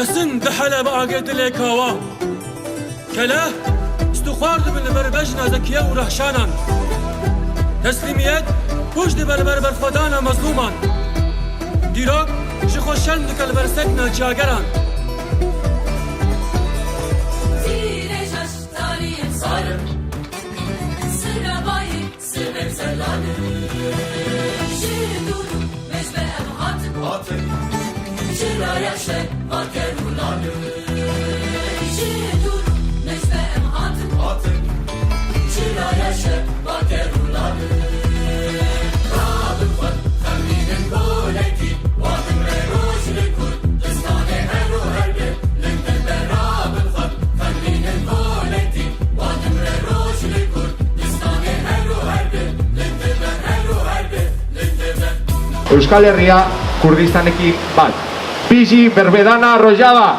Esin de hele bağırdı lekava. Kele istuxardı bin berbejna zekiye u rahşanan. Teslimiyet hoş di berber fadana mazluman. Dirak ji xoşen dikal bersekna cageran. Zire jaş tarihim sarım. Sıra bayı sırrım zellanı. Şidurum mecbe em hatım. Şiraya şek vaker ulanı. Şidurum mecbe em hatım. Şiraya şek vaker ulanı. Rabım var teminin goleki. Vadım re rojli Kurdistane heru herbe. Lindin be rabım var teminin goleki. Vadım re rojli Kurdistane heru herbe. Lindin be heru herbe. Lindin be. Euskal Herria Kurdistanekin bat. Bizi berbedana arrollada.